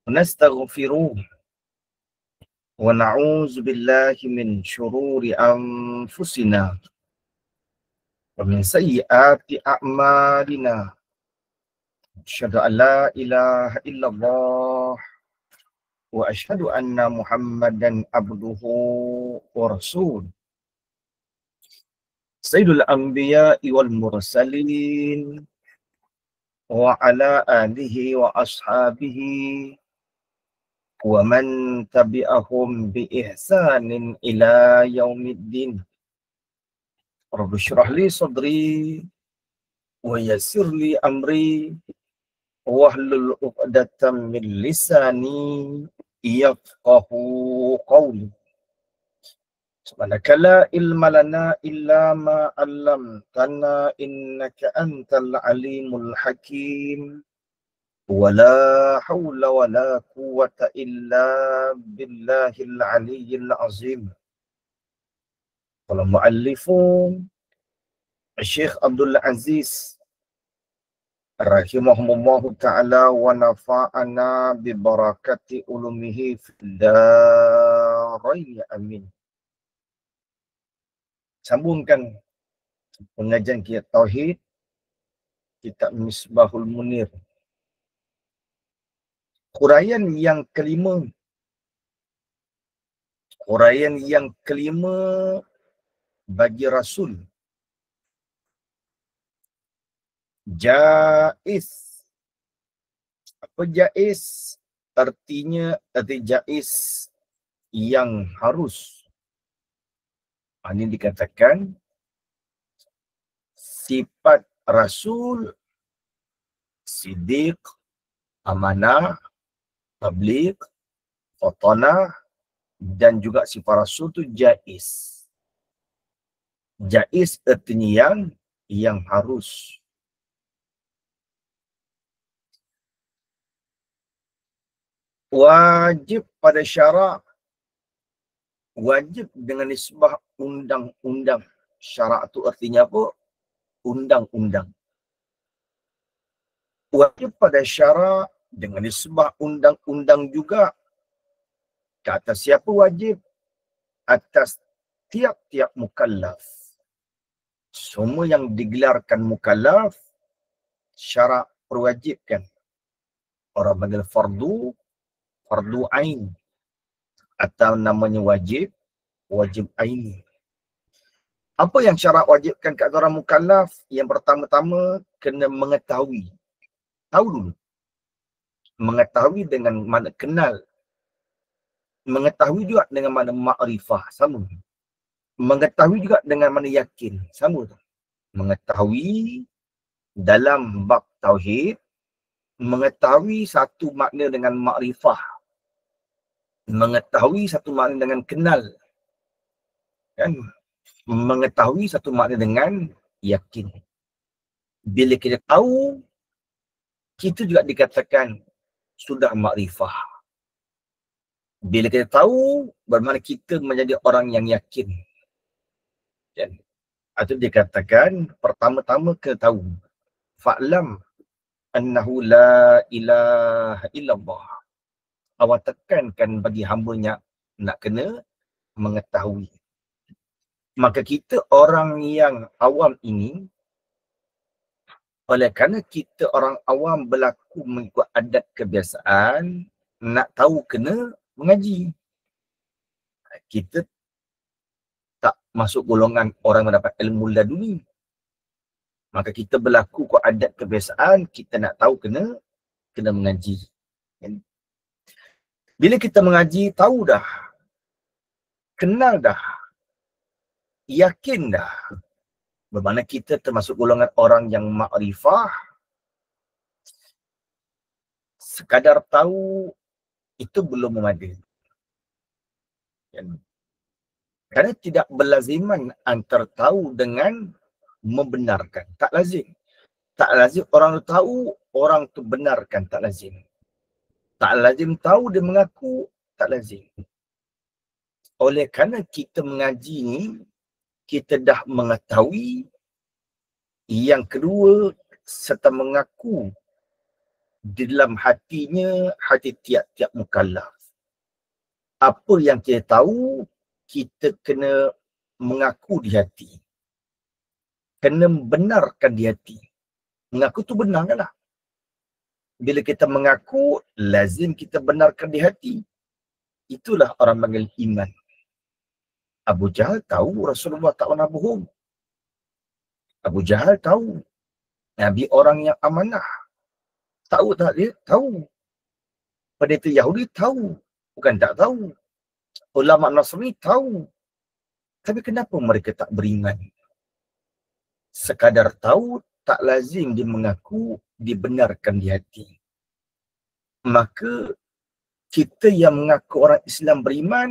nastaghfiruh wa na'udzu billahi min syururi anfusina wa min sayyiati a'malina. Asyhadu an la ilaha illallah wa asyhadu anna Muhammadan abduhu wa rasul. Sayyidul anbiya'i wal mursalin wa ala alihi wa ashabihi wa man tabi'ahum bi ihsanin ila yaumiddin. Rabbi shrah li sadri wa yassir li amri wahlul 'uqdatam min lisani yafqahu qawli. Subhanaka la ilma lana illa ma 'allamtana innaka antal alimul hakim. Wala haula wala quwwata illa billahil aliyyil azim. Qala muallifun Syekh Abdul Aziz rahimahumullah ta'ala wa nafa'ana bi barakati ulumihi fid darain amin. Sambungkan pengajian kita tauhid, kitab Misbahul Munir. Huraian yang kelima. Huraian yang kelima bagi Rasul. Jaiz. Apa jaiz? Artinya jaiz yang harus. Ini dikatakan sifat Rasul, Siddiq, amanah, tabligh, fatanah, dan juga sifat Rasul itu jaiz. Jaiz artinya yang harus. Wajib pada syarak. Wajib dengan nisbah undang-undang. Syarak itu artinya apa? Undang-undang. Wajib pada syarak dengan nisbah undang-undang juga. Ke atas siapa wajib? Atas tiap-tiap mukallaf. Semua yang digelarkan mukallaf, syarak perwajibkan. Orang panggil fardu ain. Atau namanya wajib aini. Apa yang syarak wajibkan ke orang mukallaf? Yang pertama-tama, kena mengetahui. Tahu dulu. Mengetahui dengan mana kenal. Mengetahui juga dengan mana ma'rifah. Sama. Mengetahui juga dengan mana yakin. Sama. Mengetahui dalam bab tauhid. Mengetahui satu makna dengan ma'rifah. Mengetahui satu makna dengan kenal. Kan? Mengetahui satu makna dengan yakin. Bila kita tahu, kita juga dikatakan sudah makrifah. Bila kita tahu, bermakna kita menjadi orang yang yakin. Dan itu dikatakan pertama-tama kita tahu. Fa'lam annahu la ilaha illallah. Awak tekankan bagi hambanya nak kena mengetahui. Maka kita orang yang awam ini, oleh kerana kita orang awam berlaku mengikut adat kebiasaan, nak tahu kena mengaji. Kita tak masuk golongan orang mendapat ilmu laduni. Maka kita berlaku ikut adat kebiasaan, kita nak tahu kena mengaji. Bila kita mengaji, tahu dah, kenal dah, yakin dah, bermakna kita termasuk golongan orang yang makrifah. Sekadar tahu itu belum memadai. Kerana tidak berlaziman antara tahu dengan membenarkan. Tak lazim. Tak lazim orang tu tahu, orang tu benarkan. Tak lazim. Tak lazim tahu dia mengaku. Tak lazim. Oleh kerana kita mengaji ni, kita dah mengetahui. Yang kedua, serta mengaku di dalam hatinya, hati tiap-tiap mukallaf. Apa yang kita tahu, kita kena mengaku di hati. Kena benarkan di hati. Mengaku tu benar kan lah. Bila kita mengaku, lazim kita benarkan di hati. Itulah orang panggil iman. Abu Jahal tahu Rasulullah tak pernah bohong. Abu Jahal tahu Nabi orang yang amanah. Tahu tak dia? Tahu. Pendeta Yahudi tahu. Bukan tak tahu. Ulama Nasrani tahu. Tapi kenapa mereka tak beriman? Sekadar tahu, tak lazim dia mengaku, dibenarkan di hati. Maka kita yang mengaku orang Islam beriman,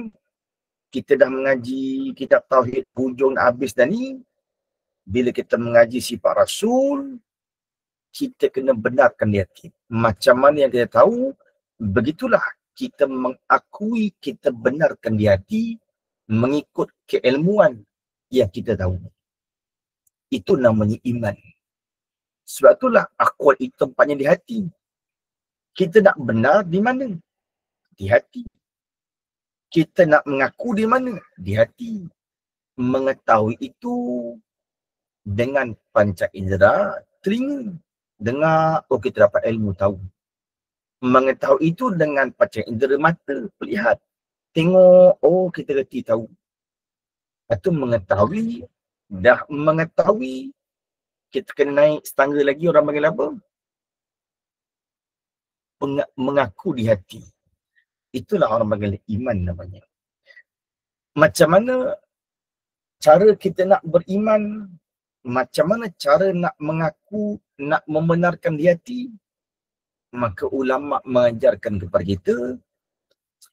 kita dah mengaji kitab Tauhid hujung habis dah ni, bila kita mengaji sifat Rasul, kita kena benarkan di hati. Macam mana yang kita tahu, begitulah kita mengakui, kita benarkan di hati, mengikut keilmuan yang kita tahu. Itu namanya iman. Sebab itulah akwal itu tempatnya di hati. Kita nak benar di mana? Di hati. Kita nak mengaku di mana? Di hati. Mengetahui itu dengan panca indera, telinga. Dengar, oh kita dapat ilmu tahu. Mengetahui itu dengan panca indera mata, lihat. Tengok, oh kita reti tahu. Itu mengetahui, dah mengetahui, kita kena naik setangga lagi, orang panggil apa? Mengaku di hati. Itulah orang panggil iman namanya. Macam mana cara kita nak beriman, macam mana cara nak mengaku, nak membenarkan di hati? Maka ulama mengajarkan kepada kita,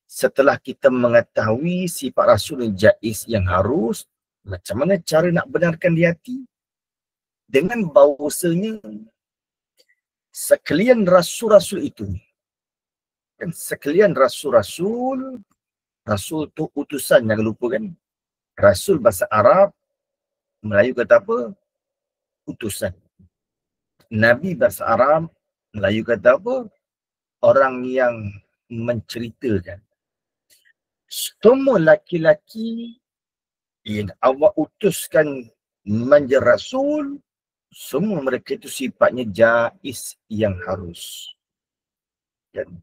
setelah kita mengetahui sifat Rasul jaiz yang harus, macam mana cara nak benarkan di hati? Dengan bahawasanya sekalian Rasul-Rasul itu, kan sekalian Rasul-Rasul, Rasul tu utusan, jangan lupa kan. Rasul bahasa Arab, Melayu kata apa? Utusan. Nabi bahasa Arab, Melayu kata apa? Orang yang menceritakan. Semua laki-laki yang Allah utuskan menjadi Rasul, semua mereka itu sifatnya jaiz yang harus. Dan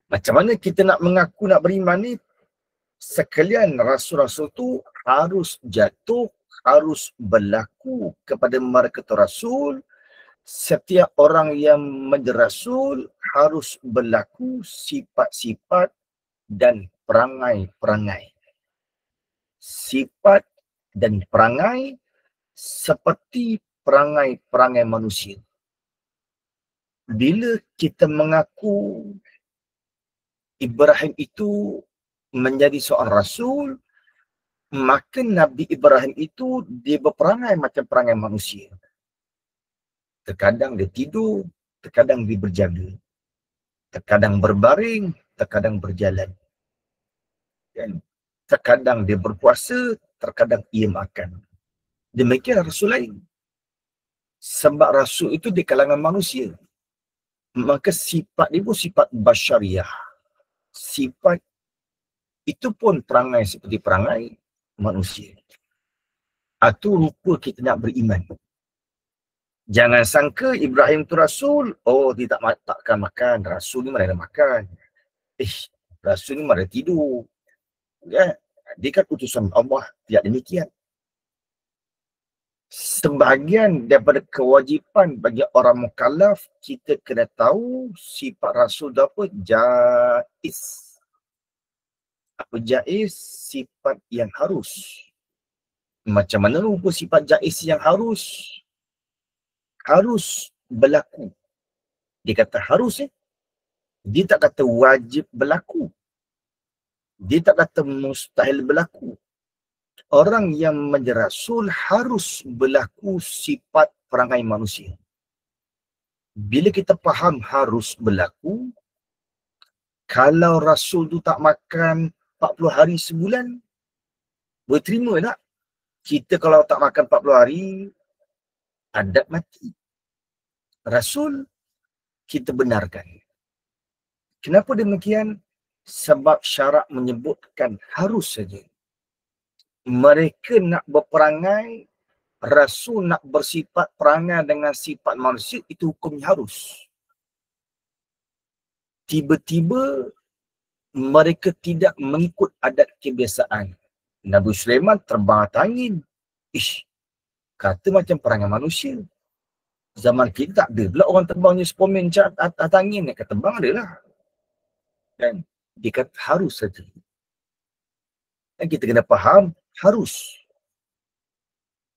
macam mana kita nak mengaku, nak beriman ni, sekalian Rasul-Rasul tu harus jatuh, harus berlaku kepada mereka Rasul. Setiap orang yang menjadi Rasul harus berlaku sifat-sifat dan perangai-perangai. Sifat dan perangai seperti perangai-perangai manusia. Bila kita mengaku Ibrahim itu menjadi seorang Rasul, maka Nabi Ibrahim itu dia berperangai macam perangai manusia. Terkadang dia tidur, terkadang dia berjaga. Terkadang berbaring, terkadang berjalan. Dan terkadang dia berpuasa, terkadang ia makan. Demikian Rasul lain. Sebab Rasul itu di kalangan manusia. Maka sifat dia pun sifat basyariah. Sifat itu pun perangai seperti perangai manusia. Itu rupa kita nak beriman. Jangan sangka Ibrahim tu Rasul, oh dia takkan makan. Rasul ni mana ada makan. Rasul ni mana tidur. Ya, dia kan utusan Allah, tidak demikian. Sebahagian daripada kewajipan bagi orang mukallaf, kita kena tahu sifat Rasul tu apa? Jaiz. Apa jaiz? Sifat yang harus. Macam mana rupa sifat jaiz yang harus? Harus berlaku. Dia kata harus Dia tak kata wajib berlaku. Dia tak kata mustahil berlaku. Orang yang menjadi Rasul harus berlaku sifat perangai manusia. Bila kita faham harus berlaku, kalau Rasul tu tak makan 40 hari sebulan, boleh terima tak? Kita kalau tak makan 40 hari, adab mati. Rasul kita benarkan. Kenapa demikian? Sebab syarak menyebutkan harus saja. Mereka nak berperangai, Rasul nak bersifat perangai dengan sifat manusia, itu hukumnya harus. Tiba-tiba mereka tidak mengikut adat kebiasaan. Nabi Sulaiman terbang atas angin. Kata macam perangai manusia. Zaman kita tak ada pula orang terbangnya Superman atas angin. Kata terbang adalah. Dan dia kata harus saja. Dan kita kena faham, harus.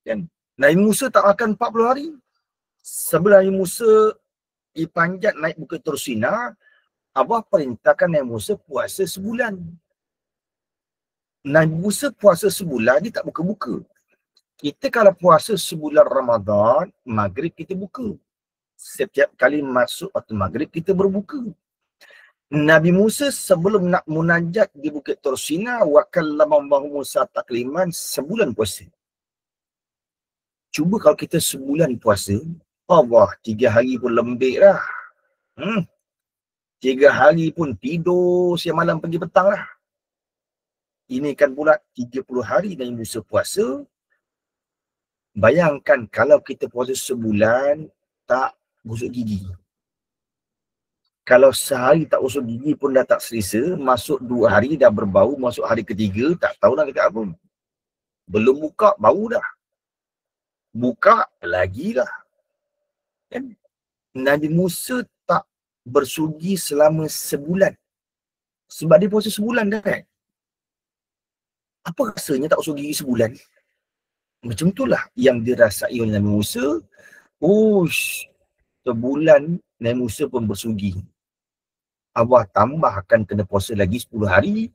Dan Nabi Musa tak makan 40 hari. Sebelum Nabi Musa dipanjat naik Bukit Tur Sina, Allah perintahkan Nabi Musa puasa sebulan. Nabi Musa puasa sebulan, dia tak buka-buka. Kita kalau puasa sebulan Ramadan, maghrib kita buka. Setiap kali masuk waktu maghrib kita berbuka. Nabi Musa sebelum nak munajat di Bukit Tur Sina, wa kallama Allahu Musa takliman, sebulan puasa. Cuba kalau kita sebulan puasa, Allah 3 hari pun lembik dah. 3 hari pun tidur siang malam pergi petang lah. Ini kan pula 30 hari Nabi Musa puasa. Bayangkan kalau kita puasa sebulan tak gosok gigi. Kalau sehari tak gosok gigi pun dah tak selesa, masuk 2 hari dah berbau, masuk hari ketiga tak tahu nak kata apa. Belum buka bau dah. Buka lagi lah. Kan? Nabi Musa tak bersugi selama sebulan. Sebab dia puasa sebulan dah kan. Apa rasanya tak gosok gigi sebulan? Macam itulah yang dirasai oleh Nabi Musa. Sebulan Nabi Musa pun bersugi. Allah tambahkan kena puasa lagi 10 hari.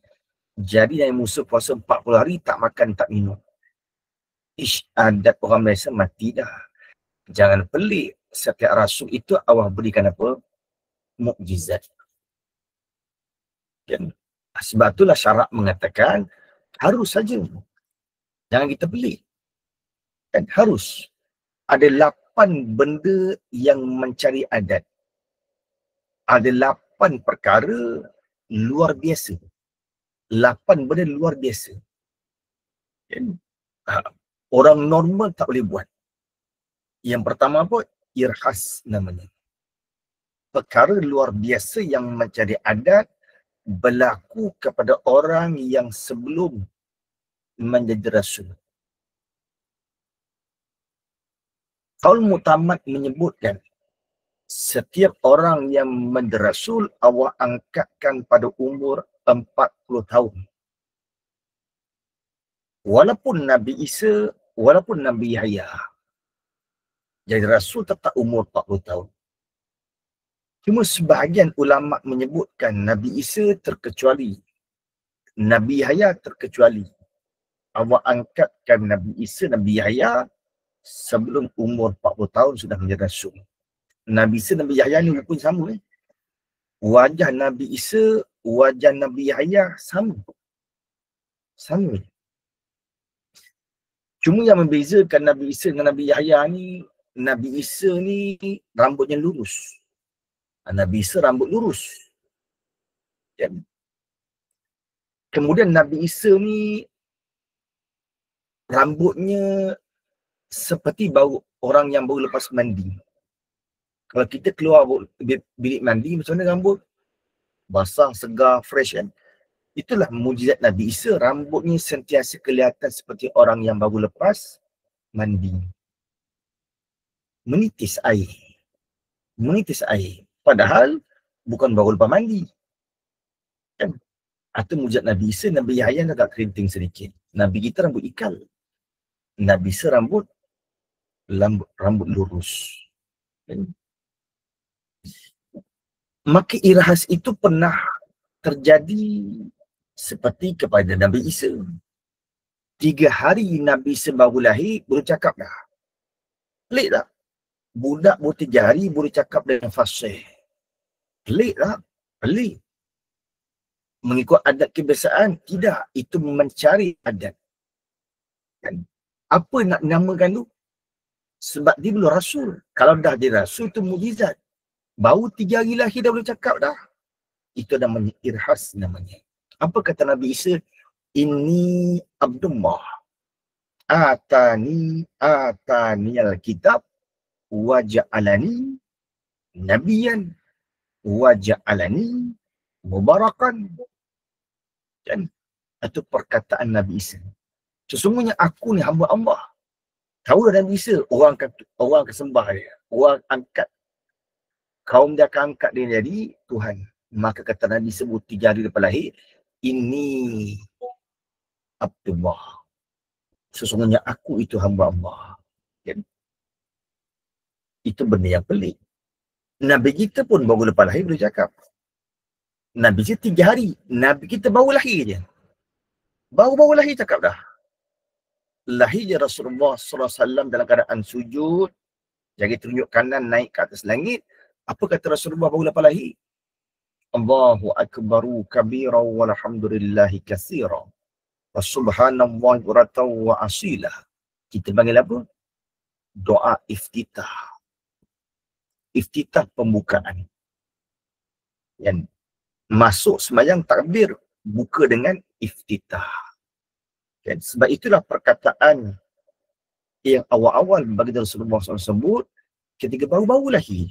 Jadi Nabi Musa puasa 40 hari tak makan tak minum. Adat orang Malaysia mati dah. Jangan pelik. Setiap rasul itu Allah berikan apa? Mukjizat. Kan? Sebab itulah syarak mengatakan harus saja. Jangan kita pelik. Kan harus. Ada 8 benda yang mencari adat. Ada 8 perkara luar biasa. 8 benda luar biasa. Kan? Orang normal tak boleh buat. Yang pertama apa? Irhas namanya. Perkara luar biasa yang mencari adat berlaku kepada orang yang sebelum menjadi rasul. Qaul Mu'tamad menyebutkan setiap orang yang menjadi rasul Allah angkatkan pada umur 40 tahun. Walaupun Nabi Isa, walaupun Nabi Yahya jadi rasul tetap umur 40 tahun. Cuma sebahagian ulama menyebutkan Nabi Isa terkecuali, Nabi Yahya terkecuali. Allah angkatkan Nabi Isa, Nabi Yahya sebelum umur 40 tahun sudah menjadi rasul. Nabi Isa, Nabi Yahya ni rupanya sama. Wajah Nabi Isa, wajah Nabi Yahya sama. Sama. Cuma yang membezakan Nabi Isa dengan Nabi Yahya ni, Nabi Isa ni rambutnya lurus. Nabi Isa rambut lurus. Kemudian Nabi Isa ni rambutnya seperti bau orang yang baru lepas mandi. Kalau kita keluar bilik mandi, macam mana rambut? Basah, segar, fresh kan? Itulah mujizat Nabi Isa, rambutnya sentiasa kelihatan seperti orang yang baru lepas mandi. Menitis air. Menitis air. Padahal bukan baru lepas mandi. Kan? Atau mujizat Nabi Isa, Nabi Yahya agak kerinting sedikit. Nabi kita rambut ikal. Nabi Isa rambut lurus. Kan? Maka irhas itu pernah terjadi seperti kepada Nabi Isa. 3 hari Nabi Isa baru lahir, boleh cakap dah. Pelik tak? Budak baru 3 hari boleh cakap dengan fasih. Pelik tak? Pelik. Mengikut adat kebiasaan? Tidak. Itu mencari adat. Kan? Apa nak namakan tu? Sebab dia belum rasul. Kalau dah dia rasul, itu mujizat. Baru 3 hari lahir dah boleh cakap dah. Itu namanya irhas namanya. Apa kata Nabi Isa? Ini Abdullah. Atani al-kitab wa ja'alani nabiyan wa ja'alani mubarakan. Dan itu perkataan Nabi Isa. Sesungguhnya aku ni hamba Allah. Tahu dah Nabi Isa, orang akan sembah dia. Orang angkat. Kaum dia akan angkat dia jadi Tuhan. Maka kata Nabi sebut 3 hari lepas lahir, ini Abdullah. Sesungguhnya aku itu hamba Allah. Kan? Itu benda yang pelik. Nabi kita pun baru lepas lahir boleh cakap. Nabi kita 3 hari. Nabi kita baru lahir je. Baru lahir cakap dah. Lahirnya Rasulullah SAW dalam keadaan sujud. Jari tunjuk kanan naik ke atas langit. Apa kata Rasulullah baru lepas lahir? Allahu akbaru kabira walhamdulillahi katsira. Wa subhanallahi bukratan wa asila. Kita panggil apa? Doa iftitah. Iftitah pembukaan. Yang masuk sembahyang takbir buka dengan iftitah. Kan? Sebab itulah perkataan yang awal-awal bagi Rasulullah SAW sebut ketika baru-baru lahir.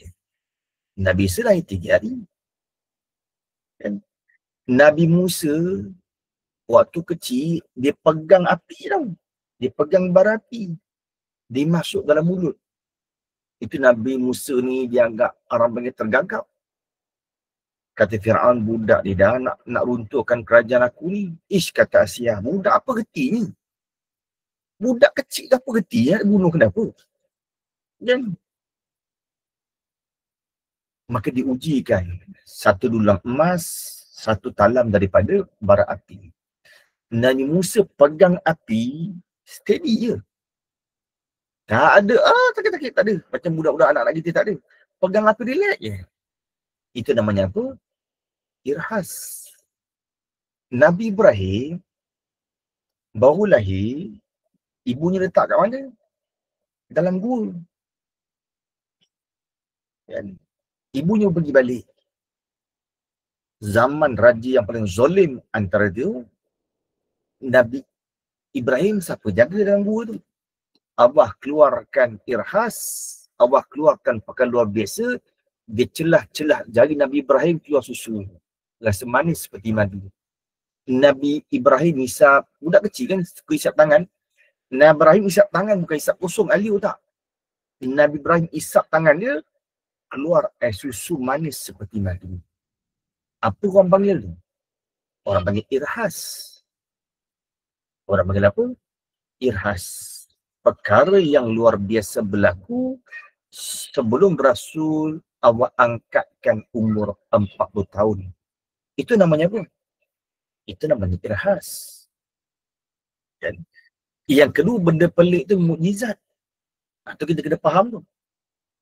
Nabi Isa lahir 3 hari. Kan? Nabi Musa waktu kecil dia pegang api tau. Dia pegang bara api. Dia masuk dalam mulut. Itu Nabi Musa ni dia agak orang panggil tergagap. Kata Fir'aun, budak dia dah nak runtuhkan kerajaan aku ni. Ish, kata Asia, budak apa reti ni? Budak kecil apa reti ya? Bunuh kenapa? Dan maka diujikan 1 dulang emas, 1 talam daripada bara api. Nabi Musa pegang api, steady je. Tak ada, sakit-sakit, tak ada. Macam budak-budak anak-anak kita tak ada. Pegang api relax je. Itu namanya apa? Irhas. Nabi Ibrahim baru lahir, ibunya letak kat mana? Dalam gua. Dan ibunya pergi balik. Zaman raja yang paling zalim antara dia, Nabi Ibrahim siapa jaga dalam gua tu? Allah keluarkan irhas, Allah keluarkan pakan luar biasa, dia celah-celah jari Nabi Ibrahim keluar susu. Rasa manis seperti madu. Nabi Ibrahim hisap, budak kecil kan, suka hisap tangan. Nabi Ibrahim hisap tangan, bukan hisap kosong, aliu tak. Nabi Ibrahim hisap tangan dia, keluar air susu manis seperti madu. Apa orang panggil tu? Orang panggil irhas. Orang panggil apa? Irhas. Perkara yang luar biasa berlaku sebelum Rasul awak angkatkan umur 40 tahun. Itu namanya apa? Itu namanya irhas. Dan yang kedua, benda pelik tu mukjizat. Itu kita kena faham tu.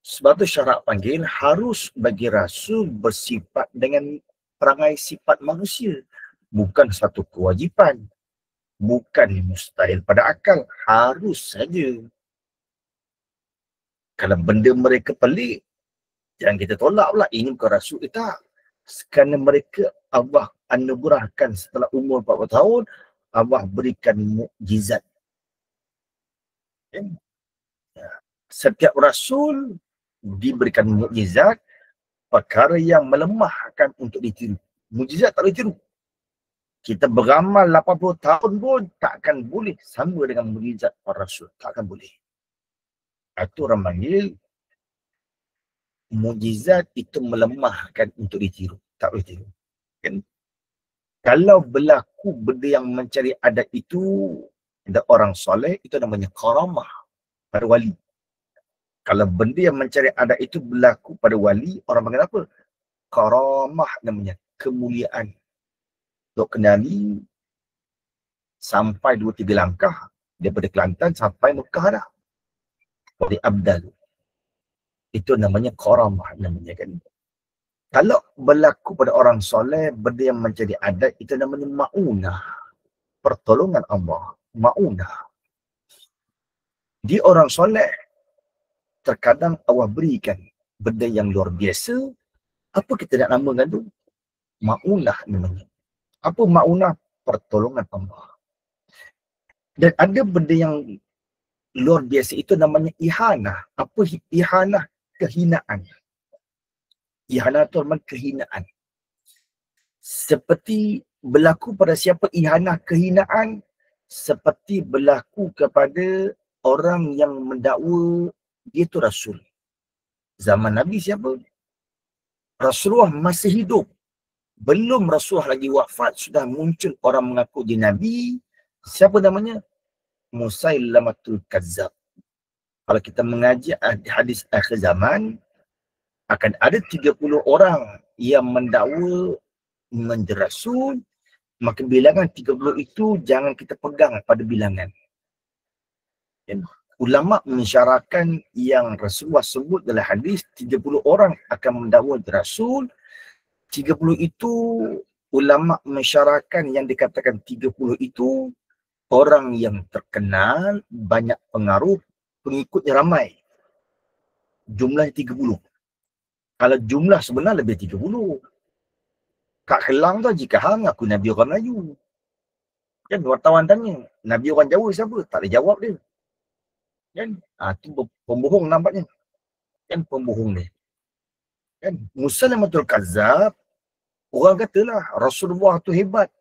Sebab tu syarat panggil harus bagi Rasul bersifat dengan perangai sifat manusia. Bukan satu kewajipan. Bukan mustahil pada akal. Harus saja. Kalau benda mereka pelik, jangan kita tolak pula. Ini bukan Rasul kita. Kerana mereka Allah anugerahkan setelah umur 40 tahun, Allah berikan mukjizat. Setiap Rasul diberikan mukjizat, perkara yang melemahkan untuk ditiru. Mukjizat tak boleh tiru. Kita beramal 80 tahun pun takkan boleh sama dengan mukjizat para Rasul. Takkan boleh. Itu orang panggil mukjizat itu melemahkan untuk ditiru. Tak boleh tiru. Kan? Kalau berlaku benda yang mencari adat itu, ada orang soleh, itu namanya karamah pada wali. Kalau benda yang mencari adat itu berlaku pada wali, orang panggil apa? Karamah namanya, kemuliaan. Dok Kenali sampai 2-3 langkah daripada Kelantan sampai Mekah dah. Dari Abdal. Itu namanya karamah namanya kan. Kalau berlaku pada orang soleh, benda yang menjadi adat, itu namanya ma'unah. Pertolongan Allah. Ma'unah. Di orang soleh, terkadang Allah berikan benda yang luar biasa, apa kita nak namakan tu? Ma'unah namanya. Apa ma'unah? Pertolongan Allah. Dan ada benda yang luar biasa itu namanya ihanah. Apa ihanah? Kehinaan. Ihanah itu memang kehinaan. Seperti berlaku pada siapa ihanah kehinaan? Seperti berlaku kepada orang yang mendakwa dia tu Rasul. Zaman Nabi siapa? Rasulullah masih hidup. Belum Rasulullah lagi wafat, sudah muncul orang mengaku dia Nabi. Siapa namanya? Musailamatul Kazzab. Kalau kita mengaji hadis akhir zaman, akan ada 30 orang yang mendakwa menjadi Rasul, maka bilangan 30 itu jangan kita pegang pada bilangan. Ulama mensyarahkan yang Rasulullah sebut dalam hadis 30 orang akan mendakwa Rasul. 30 itu ulama mensyarahkan yang dikatakan 30 itu orang yang terkenal, banyak pengaruh, pengikutnya ramai. Jumlahnya 30. Kalau jumlah sebenar lebih 30. Kak Kelang tu jika hang aku Nabi orang Melayu. Kan wartawan tanya, Nabi orang Jawa siapa? Tak ada jawab dia. Kan? Tu pembohong nampaknya. Kan pembohong dia. Kan? Musailamatul Kazzab, orang katalah Rasulullah tu hebat.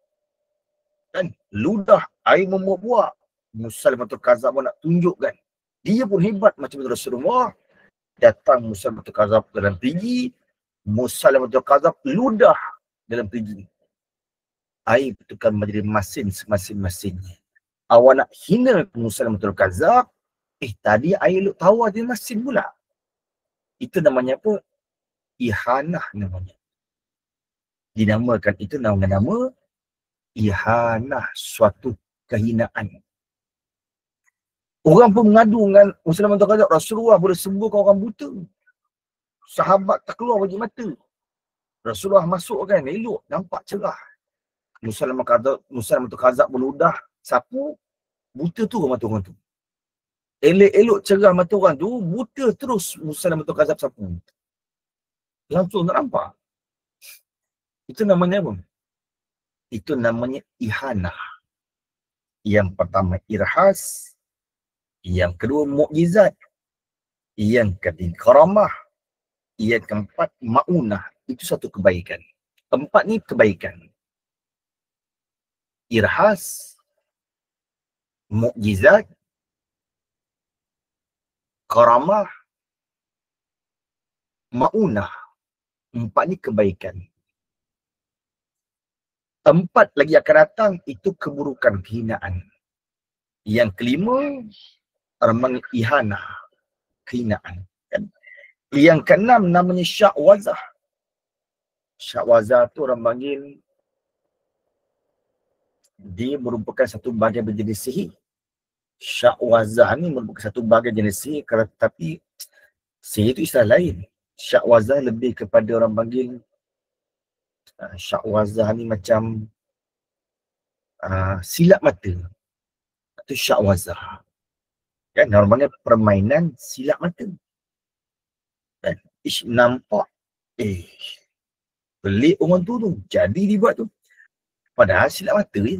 Kan? Ludah air membuak-buak. Musailamatul Kazzab pun nak tunjukkan. Dia pun hebat macam Rasulullah. Datang Musailamatul Kazzab dalam perigi. Musailamatul Kazzab ludah dalam perigi. Air bertukar menjadi masin semasin-masinnya. Awak nak hina Musailamatul Kazzab, tadi air lu tawar di masin pula. Itu namanya apa? Ihanah namanya. Dinamakan itu nama ihanah, suatu kehinaan. Orang pun mengadu dengan Musailamatul Kazzab, Rasulullah boleh sembuhkan orang buta. Sahabat tak keluar bagi mata. Rasulullah masuk kan, elok, nampak cerah. Musailamatul Kazzab meludah, sapu, buta tu mata orang tu. Elok-elok cerah mata orang tu, buta terus Musailamatul Kazzab sapu. Langsung tak nampak. Itu namanya apa? Itu namanya ihanah. Yang pertama irhas, yang kedua mukjizat, yang ketiga karamah, yang keempat ma'unah. Itu satu kebaikan. Empat ni kebaikan. Irhas, mukjizat, karamah, ma'unah. Empat ni kebaikan. Empat lagi akan datang, itu keburukan, kehinaan. Yang kelima, ramang ihanah, kehinaan. Yang keenam namanya sya'wazah. Sya'wazah tu orang panggil, dia merupakan satu bahagian berjenis sihir. Sya'wazah ni merupakan satu bahagian jenis sihir, tetapi sihir itu istilah lain. Sya'wazah lebih kepada orang panggil, sya'wazah ni macam silap mata. Itu sya'wazah. Kan orang panggil permainan silap mata. Kan? Nampak, pelik orang tu, jadi dibuat tu. Padahal silap mata je.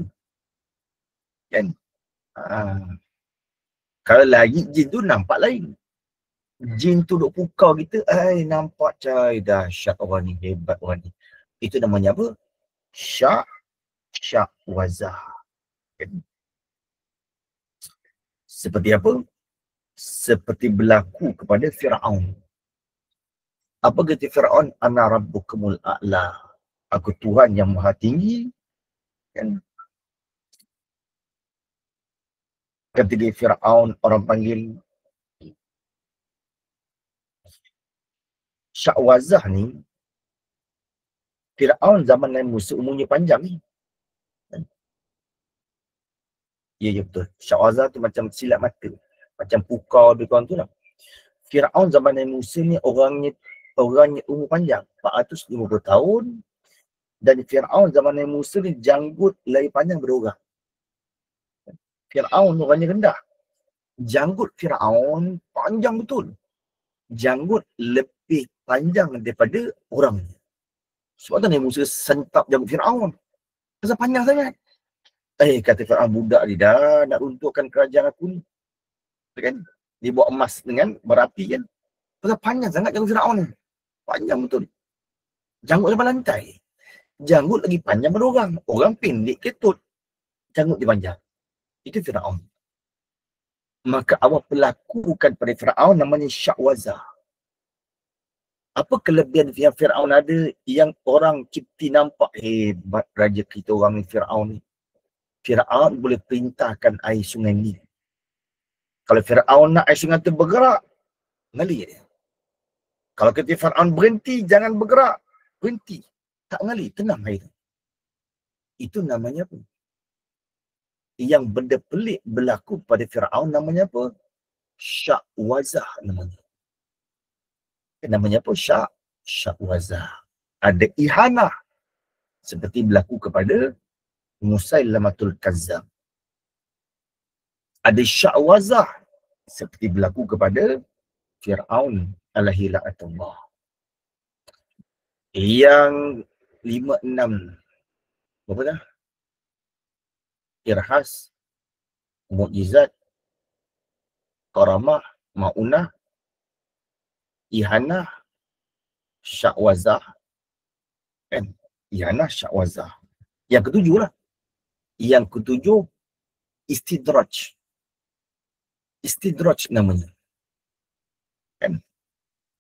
Kan? Kalau lagi jin tu nampak lain. Jin tu duk pukau kita, nampak cai dahsyat orang ni, hebat orang ni. Itu namanya apa? Sya'wazah. Kan? Seperti apa? Seperti berlaku kepada Fir'aun. Apa kata Fir'aun? Ana rabbukumul a'la. Aku Tuhan yang maha tinggi. Kan? Ketika Fir'aun, orang panggil Sya'wazah ni, Fir'aun zaman Nabi Musa umurnya panjang ni. Ya betul. Sya'wazah tu macam silap mata. Macam pukau dia kawan tu lah. Fir'aun zaman Nabi Musa ni orangnya umur panjang. 450 tahun. Dan Fir'aun zaman Nabi Musa ni janggut lari panjang berorang. Fir'aun orangnya rendah. Janggut Fir'aun panjang betul. Janggut lebih panjang daripada orangnya. Sebab tu Nabi Musa sentap janggut Fir'aun. Pasal panjang sangat. Kata Fir'aun, budak ni dah nak runtuhkan kerajaan aku ni. Kan? Dia buat emas dengan berapi kan. Pasal panjang sangat janggut Fir'aun ni. Panjang betul. Janggut sampai lantai. Janggut lagi panjang pada orang. Orang pendek ketut. Janggut dia panjang. Itu Fir'aun. Maka awal pelaku bukan pada Fir'aun namanya Sya'wazah. Apa kelebihan yang Fir'aun ada yang orang Kipti nampak hebat raja kita orang ni Fir'aun ni. Fir'aun boleh perintahkan air sungai ni. Kalau Fir'aun nak air sungai tu bergerak, mengalir dia. Kalau kata Fir'aun berhenti, jangan bergerak. Berhenti. Tak mengalir, tenang air tu. Itu namanya apa? Yang benda pelik berlaku pada Fir'aun namanya apa? Sya'wazah namanya. Namanya apa? Sya'wazah. Ada ihanah. Seperti berlaku kepada Musailamatul Kazzab. Ada Sya'wazah. Seperti berlaku kepada Fir'aun alaihi la'natullah. Yang 5-6. Berapa dah? Irhas, Mu'jizat, Karamah, Ma'unah, Ihanah, Sya'wazah. Kan? Ihanah, Sya'wazah. Yang ketujuh lah. Yang ketujuh, Istidraj. Istidraj namanya. Kan?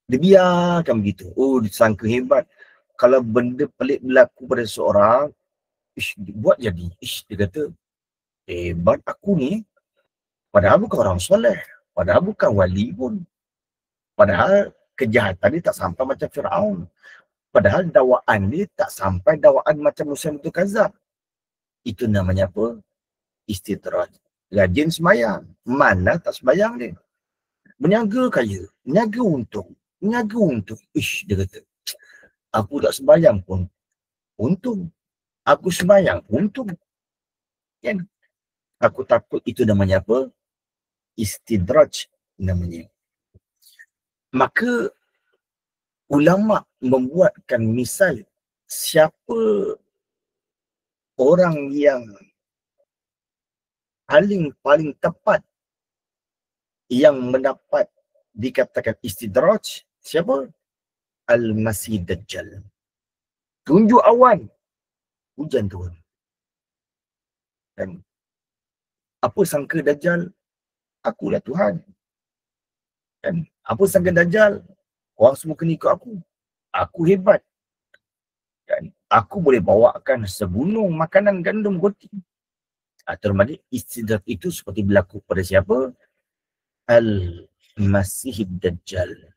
Dia biarkan begitu. Oh, disangka hebat. Kalau benda pelik berlaku pada seorang, buat jadi. Dia kata, hebat aku ni. Padahal bukan orang soleh. Padahal bukan wali pun. Padahal kejahatan dia tak sampai macam Fir'aun. Padahal dakwaan dia tak sampai dakwaan macam Musailamatul Kazzab. Itu namanya apa? Istidraj. Rajin sembahyang. Mana tak sembahyang dia. Berniaga kaya. Niaga untung. Niaga untung. Dia kata, aku tak sembahyang pun untung. Aku sembahyang untung. Kan? Aku takut itu namanya apa? Istidraj namanya. Maka ulama membuatkan misal siapa orang yang paling tepat yang mendapat dikatakan istidraj, siapa? Al-Masih Dajjal. Tunjuk awan, hujan turun. Dan apa sangka Dajjal? Akulah Tuhan. Dan apa sangka Dajjal? Orang semua kena ikut aku. Aku hebat. Dan aku boleh bawakan segunung makanan gandum roti. Termasuk istidraj itu seperti berlaku pada siapa? Al-Masih Dajjal.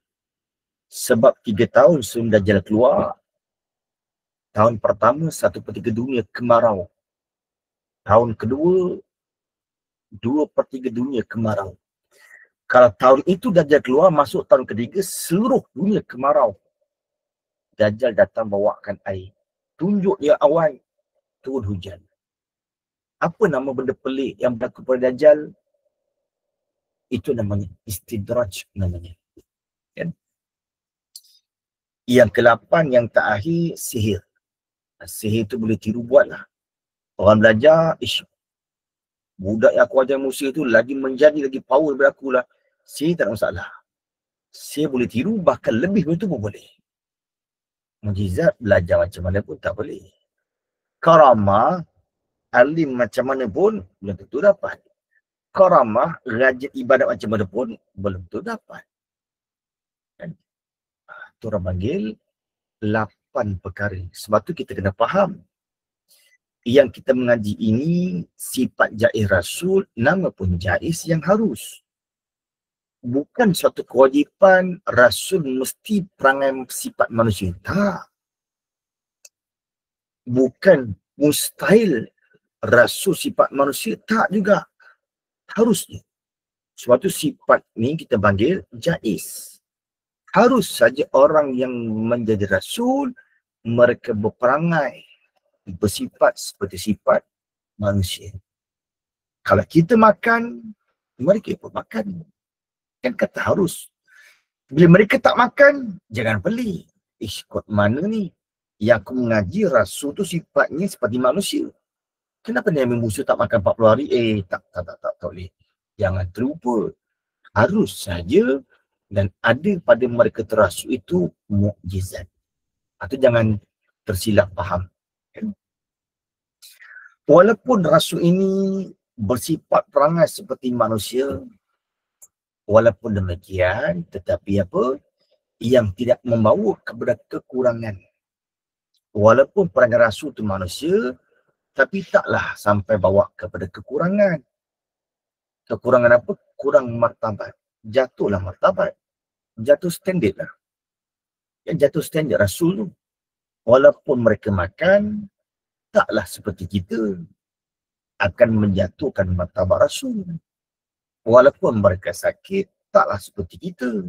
Sebab 3 tahun sebelum Dajjal keluar, tahun pertama 1/3 dunia kemarau. Tahun kedua 2/3 dunia kemarau. Kalau tahun itu Dajjal keluar, masuk tahun ketiga, seluruh dunia kemarau. Dajjal datang bawakan air. Tunjuk dia awan, turun hujan. Apa nama benda pelik yang berlaku pada Dajjal? Itu namanya istidraj namanya. Kan? Yang ke-8 yang terakhir, sihir. Sihir itu boleh tiru buatlah. Orang belajar, budak yang aku ajar Musa tu lagi menjadi lagi power daripada aku lah. Sihir tak ada masalah. Sihir boleh tiru, bahkan lebih dari itu pun boleh. Mukjizat belajar macam mana pun tak boleh. Karamah, alim macam mana pun belum tentu dapat. Karamah, rajin ibadat macam mana pun belum tentu dapat. Kan? Itu orang panggil 8 perkara. Sebab tu kita kena faham. Yang kita mengaji ini sifat jaiz Rasul, nama pun jaiz yang harus. Bukan suatu kewajipan Rasul mesti perangai sifat manusia. Tak. Bukan mustahil Rasul sifat manusia. Tak juga. Harusnya. Suatu sifat ni kita panggil jaiz. Harus saja orang yang menjadi Rasul, mereka berperangai, bersifat seperti sifat manusia. Kalau kita makan, mereka pun makan. Kan kata harus. Bila mereka tak makan, jangan pelik. Kot mana ni? Yang aku mengaji rasul tu sifatnya seperti manusia. Kenapa Nabi Musa tak makan 40 hari? Tak boleh. Jangan terlupa. Harus saja dan ada pada mereka terasul itu mukjizat. Atau jangan tersilap faham. Walaupun rasul ini bersifat perangai seperti manusia, walaupun demikian, tetapi apa? Yang tidak membawa kepada kekurangan. Walaupun perangai rasul itu manusia, tapi taklah sampai bawa kepada kekurangan. Kekurangan apa? Kurang martabat. Jatuhlah martabat. Jatuh standard lah. Yang jatuh standard rasul tu. Walaupun mereka makan, taklah seperti kita. Akan menjatuhkan martabat rasul. Walaupun mereka sakit, taklah seperti kita.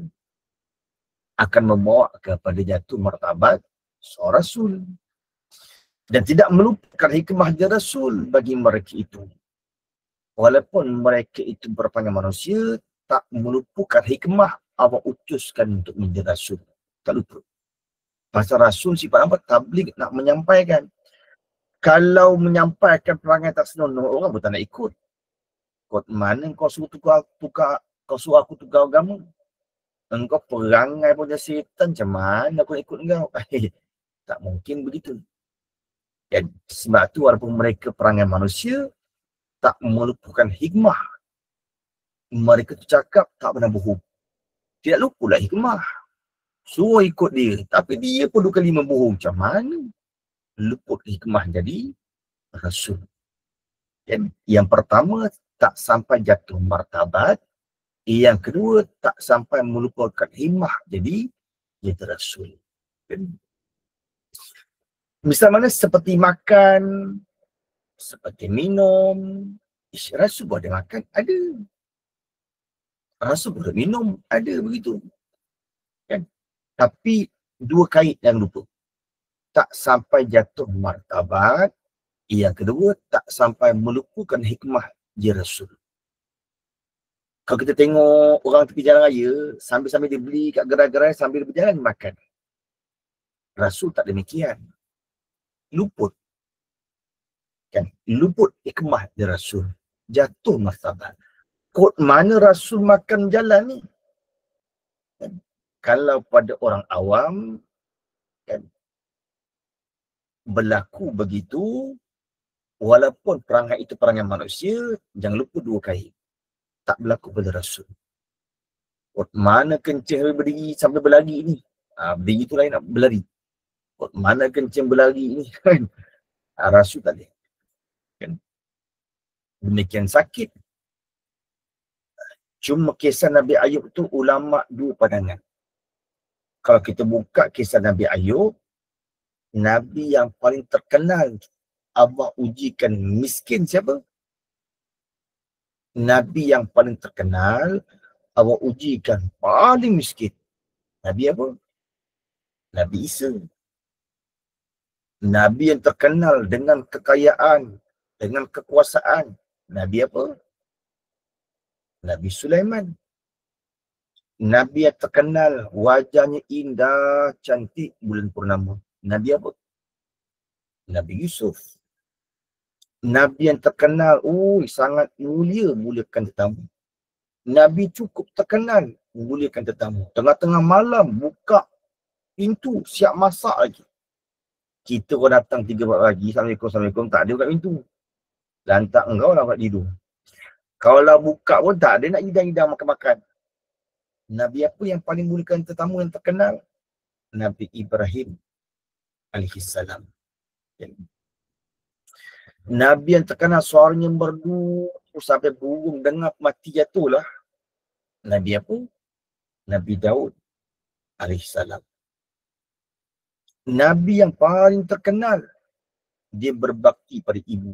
Akan membawa kepada jatuh martabat seorang rasul. Dan tidak melupakan hikmah dari rasul bagi mereka itu. Walaupun mereka itu berpanggil manusia, tak melupakan hikmah Allah utuskan untuk menjadi rasul. Tak lupa. Pasal rasul sifat apa? Tabligh, nak menyampaikan. Kalau menyampaikan perangai tak senonoh, orang pun tak nak ikut. Kau mana kau suruh kau suruh aku tukar agama? Engkau perangai pun jadi setan, macam mana aku nak ikut engkau? Tak mungkin begitu. Dan sebab tu walaupun mereka perangai manusia, tak melupakan hikmah. Mereka tu cakap tak pernah bohong. Tidak lupa lah hikmah. Suruh ikut dia. Tapi dia pun 2 kali membohong. Macam mana? Luput hikmah jadi rasul. Dan yang pertama, tak sampai jatuh martabat. Yang kedua, tak sampai melupakan hikmah jadi rasul. Dan misal mana seperti makan, seperti minum. Rasul boleh makan? Ada. Rasul boleh minum? Ada begitu. Kan? Tapi 2 kait yang lupa. Tak sampai jatuh martabat. Yang kedua, tak sampai melupakan hikmah dia rasul. Kalau kita tengok orang tepi jalan raya, sambil-sambil dia beli kat gerai-gerai, sambil dia berjalan makan. Rasul tak demikian. Luput. Kan? Luput hikmah dia rasul. Jatuh martabat. Kod mana rasul makan jalan ni? Kan? Kalau pada orang awam, kan, berlaku begitu, walaupun perangai itu perangai manusia, jangan lupa 2 kali. Tak berlaku pada rasul. Kod mana kencing berdiri sambil berlari ni? Berdiri tu lain nak berlari. Kod mana kencing berlari ni? Rasul tak boleh. Kan? Demikian sakit. Cuma kisah Nabi Ayub tu ulama' 2 pandangan. Kalau kita buka kisah Nabi Ayub, Nabi yang paling terkenal Allah ujikan miskin siapa? Nabi yang paling terkenal Allah ujikan paling miskin. Nabi apa? Nabi Isa. Nabi yang terkenal dengan kekayaan, dengan kekuasaan. Nabi apa? Nabi Sulaiman. Nabi yang terkenal wajahnya indah, cantik bulan purnama. Nabi apa? Nabi Yusuf. Nabi yang terkenal, sangat muliakan tetamu. Nabi cukup terkenal muliakan tetamu. Tengah-tengah malam buka pintu, siap masak lagi. Kita orang datang 3-4 pagi, Assalamualaikum, tak ada buka pintu. Lantak engkau lah buat tidur. Kalau lah buka pun tak ada nak hidang-hidang makan-makan. Nabi apa yang paling muliakan tetamu yang terkenal? Nabi Ibrahim alaihissalam. Nabi yang terkenal suaranya merdu sampai burung dengar mati jatuhlah. Nabi apa? Nabi Daud alaihissalam. Nabi yang paling terkenal, dia berbakti pada ibu.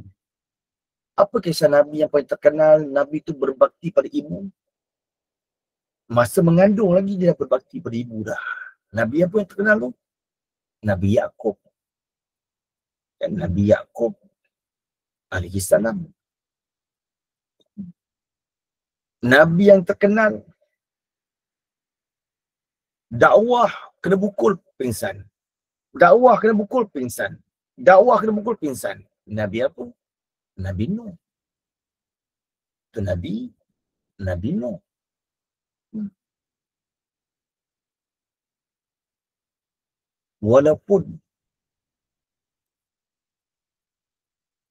Apa kisah Nabi yang paling terkenal? Nabi itu berbakti pada ibu. Masa mengandung lagi dia berbakti pada ibu dah. Nabi apa yang terkenal tu? Nabi Yaakob. Dan Nabi Yaakob alaihissalam. Nabi yang terkenal Dakwah kena pukul, pingsan. Dakwah kena pukul, pingsan. Dakwah kena pukul, pingsan. Nabi apa? Nabi Nuh. Itu Nabi Nuh. Walaupun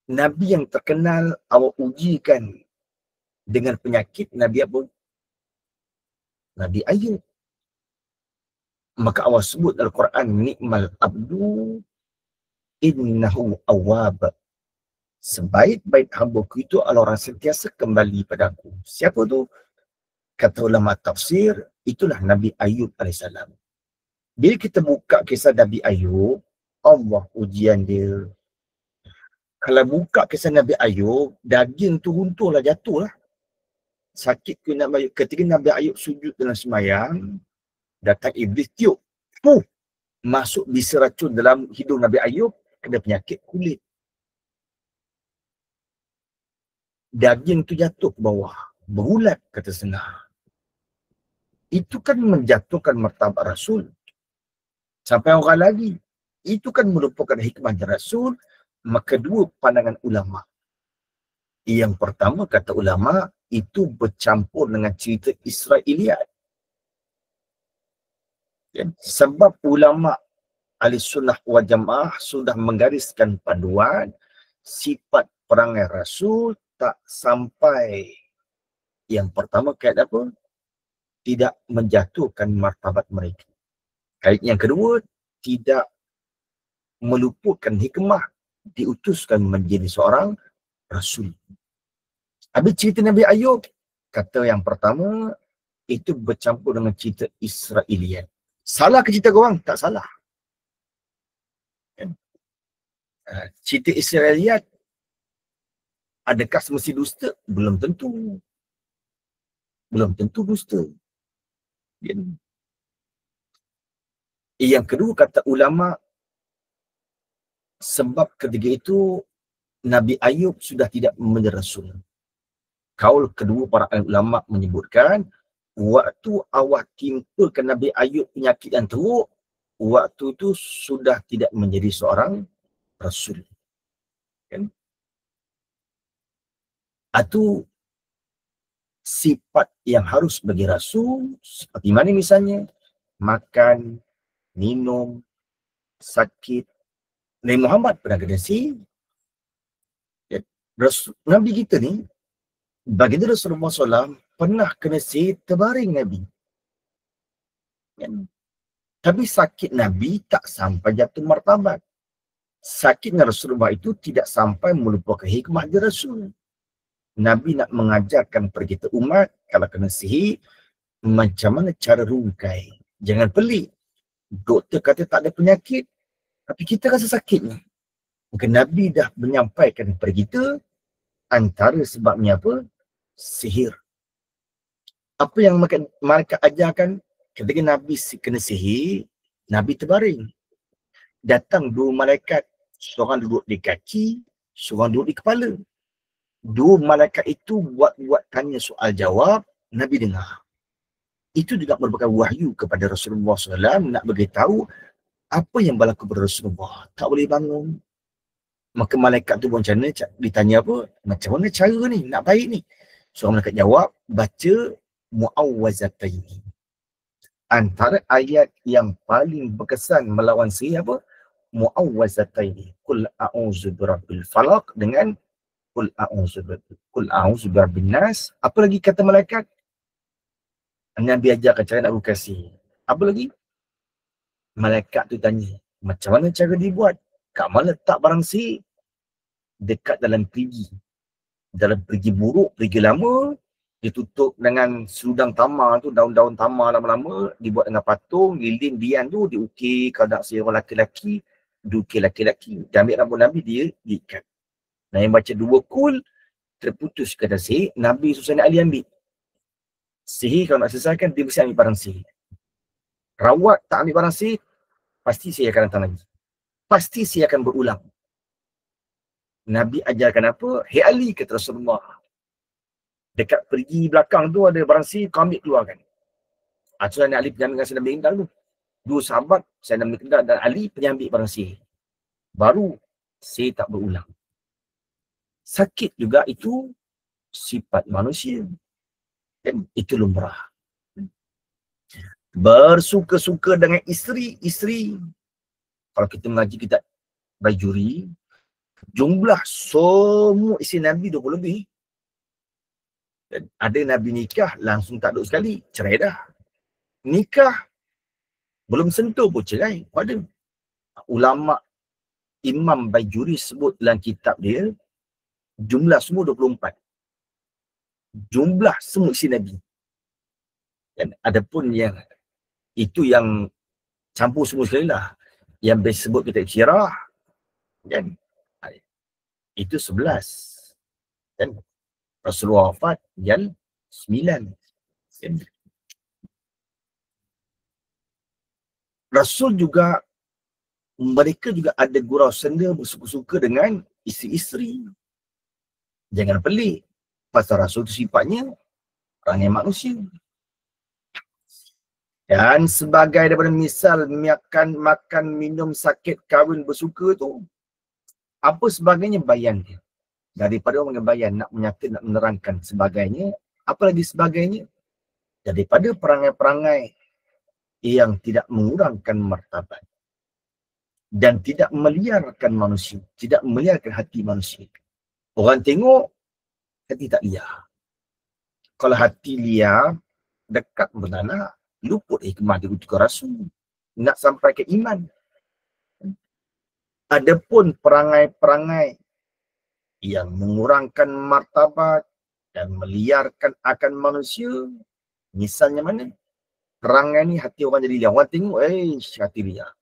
Nabi yang terkenal awak ujikan dengan penyakit, Nabi apa? Nabi Ayub. Maka awak sebut Al-Quran, ni'mal abdu innahu awwab. Sebaik-baik hamba-Ku itu adalah orang sentiasa kembali padaku. Siapa tu? Kata ulama tafsir, itulah Nabi Ayub AS. Bila kita buka kisah Nabi Ayub, Allah ujian dia. Kalau buka kisah Nabi Ayub, daging tu runtuhlah, jatuhlah. Sakit ke Nabi Ayub. Ketika Nabi Ayub sujud dalam semayang, datang iblis tiup. Masuk bisa racun dalam hidung Nabi Ayub, kena penyakit kulit. Daging tu jatuh ke bawah. Berulat, kata setengah. Itu kan menjatuhkan martabat Rasul. Sampai orang lagi. Itu kan merupakan hikmah Rasul. Maka dua pandangan ulama. Yang pertama, kata ulama, itu bercampur dengan cerita Israiliyat. Sebab ulama ahli sunnah wal jamaah sudah menggariskan panduan sifat perangai Rasul tak sampai. Yang pertama, kait apa? Tidak menjatuhkan martabat mereka. Kait yang kedua, tidak meluputkan hikmah diutuskan menjadi seorang Rasul. Habis cerita Nabi Ayub, kata yang pertama, itu bercampur dengan cerita Israiliyat. Salah ke cerita korang? Tak salah. Cerita Israiliyat, adakah semesti dusta? Belum tentu. Belum tentu dusta. Yang kedua, kata ulama, sebab ketika itu Nabi Ayub sudah tidak menjadi Rasul. Kaul kedua para ulama menyebutkan, waktu awak timpakan Nabi Ayub penyakit yang teruk, waktu itu sudah tidak menjadi seorang Rasul. Kan? Itu sifat yang harus bagi Rasul, seperti mana misalnya, makan, minum, sakit. Nabi Muhammad pernah kena sihir. Nabi kita ni, baginda Rasulullah SAW pernah kena sihir terbaring Nabi. Tapi sakit Nabi tak sampai jatuh martabat. Sakitnya Rasulullah itu tidak sampai melupakan hikmah dia Rasul. Nabi nak mengajarkan kepada kita umat, kalau kena sihir, macam mana cara rungkai. Jangan pelik. Doktor kata tak ada penyakit, tapi kita rasa sakitnya. Maka Nabi dah menyampaikan kepada kita, antara sebabnya apa? Sihir. Apa yang mereka ajarkan ketika Nabi kena sihir, Nabi terbaring. Datang dua malaikat, seorang duduk di kaki, seorang duduk di kepala. Dua malaikat itu buat tanya soal jawab, Nabi dengar. Itu juga merupakan wahyu kepada Rasulullah SAW nak beritahu apa yang berlaku kepada Rasulullah. Tak boleh bangun. Maka malaikat tu macam mana ditanya apa? Macam mana cara ni? Nak baik ni? Seorang malaikat jawab, baca Mu'awwazataini. Antara ayat yang paling berkesan melawan sihir apa? Mu'awwazataini. Qul a'udzu birabbil falaq dengan Qul a'udzu birabbin nas. Apa lagi kata malaikat? Nabi ajarkan cara nak buka sihir. Apa lagi? Malaikat tu tanya, macam mana cara dibuat? Kat mana letak barang sihir? Dekat dalam perigi. Dalam perigi buruk, perigi lama, ditutup dengan seludang tamar tu, daun-daun tamar lama-lama, dibuat dengan patung, lilin bian tu, diukir kalau nak sihir orang laki-laki, diukir laki-laki. Dia ambil rambut Nabi, dia diikat. Nah, yang baca dua kul, terputus kata sihir, Nabi Susana Ali ambil. Sihir kalau nak selesaikan, dia mesti ambil barang sihir. Rawat tak ambil barang sihir, pasti sihir akan datang lagi. Pasti sihir akan berulang. Nabi ajarkan apa? Hei Ali, kata Rasulullah. Dekat pergi belakang tu ada barang sihir, kau ambil keluarkan. Sayyidina Ali penyambil dengan Sayyidina Mikdad tu. Dua sahabat, Sayyidina Mikdad dan Ali penyambil barang sihir. Baru sihir tak berulang. Sakit juga itu sifat manusia. Dan itu lumrah. Bersuka-suka dengan isteri. Kalau kita mengaji kitab Bajuri, jumlah semua isteri Nabi 20 lebih. Dan ada Nabi nikah langsung tak duduk sekali, cerai dah. Nikah belum sentuh pun cerai. Ada ulama Imam Bajuri sebut dalam kitab dia, jumlah semua 24. Jumlah semua isteri Nabi. Dan ada pun yang itu yang campur semua sekali lah. Yang disebut kitab Syirah. Dan itu 11. Dan Rasulullah wafat yang 9. Rasul juga, mereka juga ada gurau senda bersuka-suka dengan isteri-isteri. Jangan pelik. Pasal Rasul itu sifatnya perangai manusia. Dan sebagai daripada misal makan, minum, sakit, kahwin, bersuka tu, apa sebagainya bayan dia. Daripada orang bayan nak menyata, nak menerangkan sebagainya, apa lagi sebagainya, daripada perangai-perangai yang tidak mengurangkan martabat dan tidak meliarkan manusia, tidak meliarkan hati manusia. Orang tengok, hati tak liar. Kalau hati liar, dekat bernana, luput hikmah diutuskan Rasul. Nak sampai ke iman. Adapun perangai-perangai yang mengurangkan martabat dan meliarkan akan manusia, misalnya mana? Perangai ni hati orang jadi liar. Orang tengok, hati liar.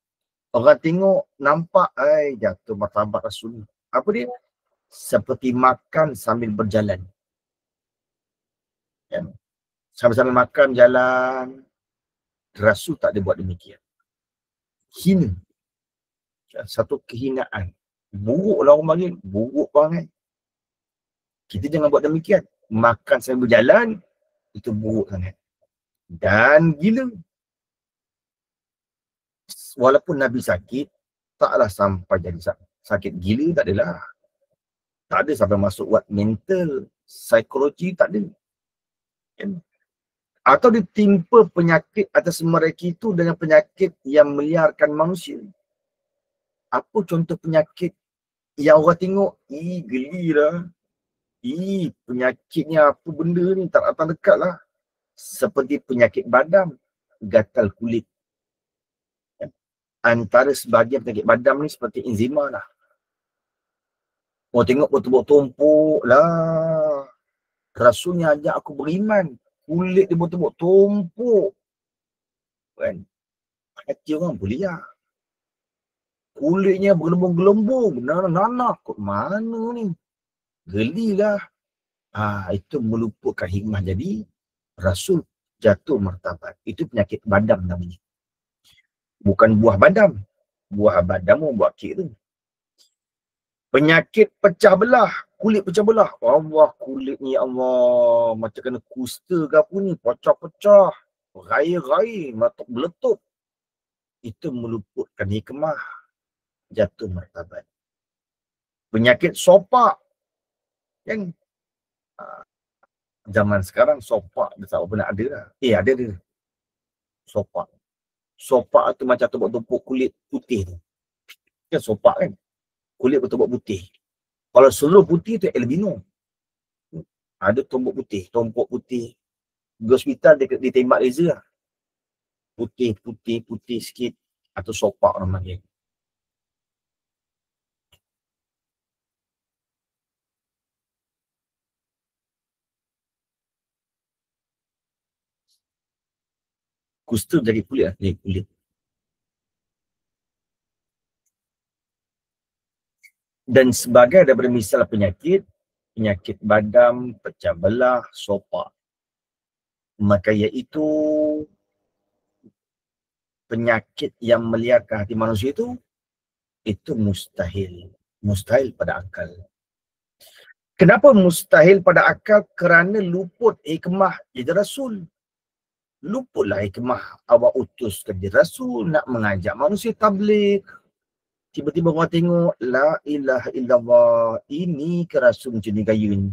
Orang tengok, nampak, jatuh martabat Rasul. Apa dia? Seperti makan sambil berjalan. Ya. Sambil-sambil makan, jalan. Rasul tak ada buat demikian. Hina. Satu kehinaan. Buruk lah orang panggil. Buruk perangai. Kita jangan buat demikian. Makan sambil berjalan, itu buruk sangat. Dan gila. Walaupun Nabi sakit, taklah sampai jadi sakit gila, tak adalah. Tak ada sampai masuk buat mental, psikologi, tak ada. Atau ditimpa penyakit atas mereka itu dengan penyakit yang meliarkan manusia. Apa contoh penyakit yang orang tengok, geli lah. Penyakitnya apa benda ni, tak datang dekat lah. Seperti penyakit badam, gatal kulit. Antara sebahagian penyakit badam ni seperti enzima lah. Orang tengok betul-betul tumpuk lah. Rasulnya ajak aku beriman. Kulit dia betul-betul tumpuk. Kan? Hati orang boleh liar. Kulitnya bergelembung-gelembung. Nanah-nanah. Kok mana ni? Gelilah. Itu meluputkan hikmah. Jadi, Rasul jatuh martabat. Itu penyakit badam namanya. Bukan buah badam. Buah badam buah kek tu. Penyakit pecah belah. Kulit pecah belah. Allah, kulit ni Allah. Macam kena kusta ke apa ni. Pecah-pecah. Rai-rai. Matuk meletup. Itu meluputkan hikmah. Jatuh martabat. Penyakit sopak. Yang zaman sekarang sopak. Dia tak pernah ada lah. Ada dia. Sopak. Sopak tu macam tumpuk-tumpuk kulit putih tu. Kan sopak kan. Kulit bertumpuk putih. Kalau seluruh putih tu albino. Ada tumpuk putih. Di hospital dia tembak laser lah. Putih sikit. Atau sopak orang panggil. Kusta dari kulit lah. Dari kulit. Dan sebagai daripada misal penyakit badam, pecah belah, sopak. Maka iaitu penyakit yang meliarkan hati manusia itu mustahil. Mustahil pada akal. Kenapa mustahil pada akal? Kerana luput hikmah jadi Rasul. Luputlah hikmah awak utus kerja Rasul nak mengajak manusia tabligh. Tiba-tiba orang tengok, la ilaha illallah, ini ke Rasul macam ni gaya ni.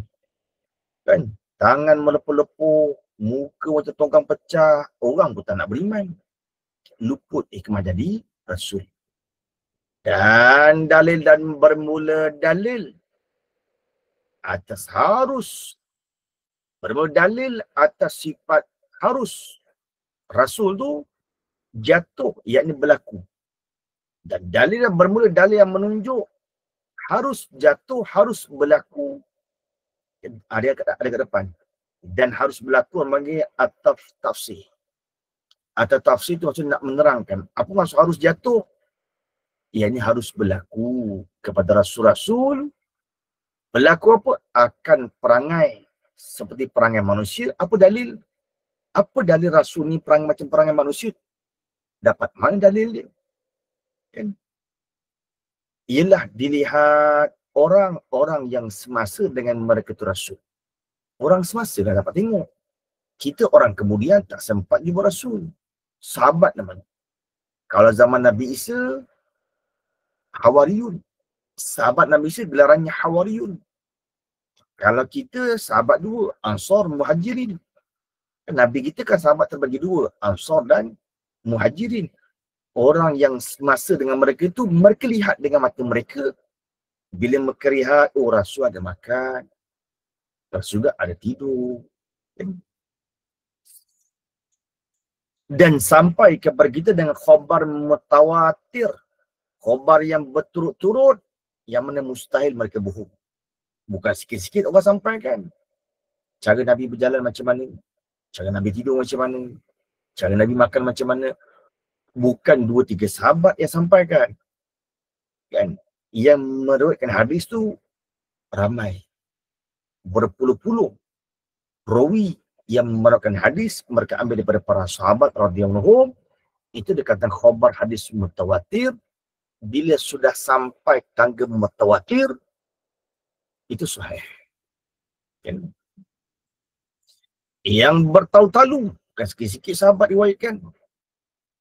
Kan? Tangan melepuh-lepuh, muka macam tongkang pecah, orang pun tak nak beriman. Luput hikmah jadi Rasul. Dan dalil dan bermula dalil atas harus. Bermula dalil atas sifat harus. Rasul tu jatuh, yakni berlaku. Dan dalil yang bermula dalil yang menunjuk harus jatuh, harus berlaku. Ada kat depan. Dan harus berlaku bagi ataf tafsir. Atau tafsir tu maksud nak menerangkan. Apa maksud harus jatuh? Ia ni harus berlaku kepada rasul-rasul. Berlaku apa? Akan perangai seperti perangai manusia. Apa dalil? Apa dalil rasul ni perangai macam perangai manusia? Dapat mana dalil dia? Kan? Ialah dilihat orang-orang yang semasa dengan mereka tu rasul. Orang semasa dah dapat tengok. Kita orang kemudian tak sempat jumpa rasul. Sahabat namanya. Kalau zaman Nabi Isa, Hawariyun. Sahabat Nabi Isa gelarannya Hawariyun. Kalau kita sahabat dua, Ansar, Muhajirin. Nabi kita kan sahabat terbagi dua, Ansar dan Muhajirin. Orang yang semasa dengan mereka itu, mereka lihat dengan mata mereka. Bila mereka lihat, oh Rasul ada makan. Rasul juga ada tidur. Dan sampai kepada kita dengan khabar mutawatir. Khabar yang berturut-turut, yang mana mustahil mereka bohong. Bukan sikit-sikit orang sampaikan. Cara Nabi berjalan macam mana. Cara Nabi tidur macam mana. Cara Nabi makan macam mana. Bukan 2-3 sahabat yang sampaikan. Kan? Yang meriwayatkan hadis tu ramai. Berpuluh-puluh rawi yang meriwayatkan hadis. Mereka ambil daripada para sahabat radhiyallahu anhum. Itu dikatakan khabar hadis mutawatir. Bila sudah sampai tangga mutawatir, itu sahih. Kan? Yang bertalu-talu, bukan sikit-sikit sahabat riwayatkan.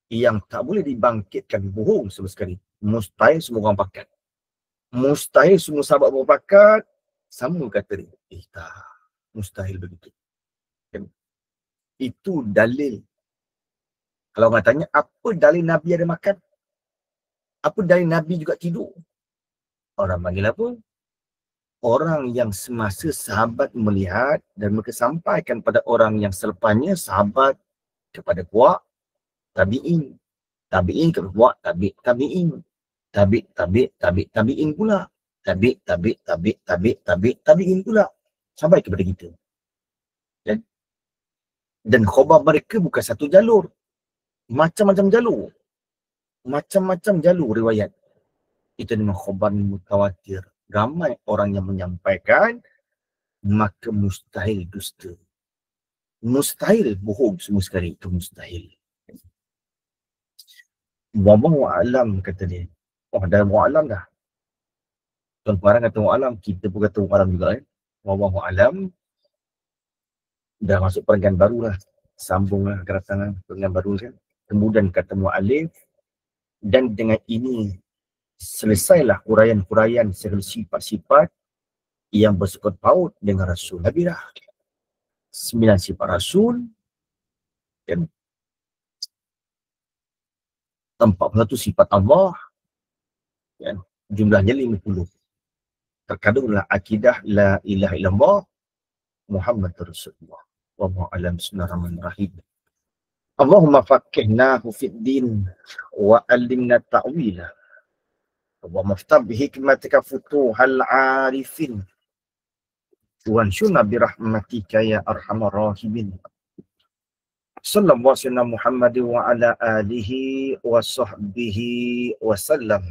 Yang tak boleh dibangkitkan bohong sama sekali. Mustahil semua orang pakat. Mustahil semua sahabat berpakat, sama kata dia. Tak, mustahil begitu. Kan? Itu dalil. Kalau orang tanya, apa dalil Nabi ada makan? Apa dalil Nabi juga tidur? Orang panggil apa? Orang yang semasa sahabat melihat dan mereka sampaikan pada orang yang selepasnya, sahabat kepada puak tabi'in, tabi'in kepada puak tabi'in, tabi'in pula, tabi'in pula, sampai kepada kita. Dan khabar mereka bukan satu jalur, macam-macam jalur, macam-macam jalur riwayat. Itu memang khabar mutawatir. Ramai orang yang menyampaikan, maka mustahil dusta. Mustahil bohong semua sekali. Itu mustahil. Wallahu a'lam kata dia. Oh, dah wallahu a'lam dah. Tuan Farhan kata wallahu a'lam, kita pun kata wallahu a'lam juga. Wallahu a'lam. Dah masuk perenggan baru lah. Sambung lah kedatangan perenggan baru kan. Kemudian kata mu'alif. Dan dengan ini selesailah huraian-huraian segala sifat-sifat yang bersangkut paut dengan Rasul. Nabi dah 9 sifat Rasul dan 41 sifat Allah, dan jumlahnya 50. Terkandunglah akidah la ilaha illallah Muhammad Rasulullah. Wallahu a'lam. Bismillahirrahmanirrahim. Allahumma faqihnahu fid din wa allimna ta'wila. Wa maftab bihikmatika futuhal arifin. Wanshurna birahmatika ya arhamar rahimin. Sallallahu alaihi wasallam Muhammad wa ala alihi wa sahbihi wa sallam.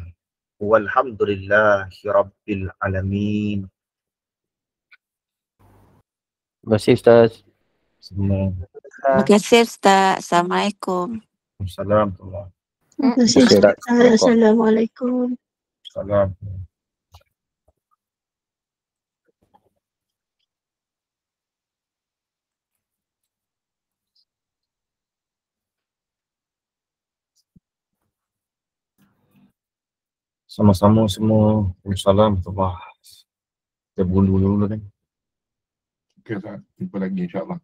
Walhamdulillahi rabbil alamin. Terima kasih Ustaz. Semua. Terima kasih Ustaz. Assalamualaikum. Assalamualaikum. Terima kasih Ustaz. Assalamualaikum. Assalamualaikum. Sama-sama semua. Assalamualaikum warahmatullahi wabarakatuh. Kita bundu dulu kan. Okay, Ustaz. Jumpa lagi insyaAllah.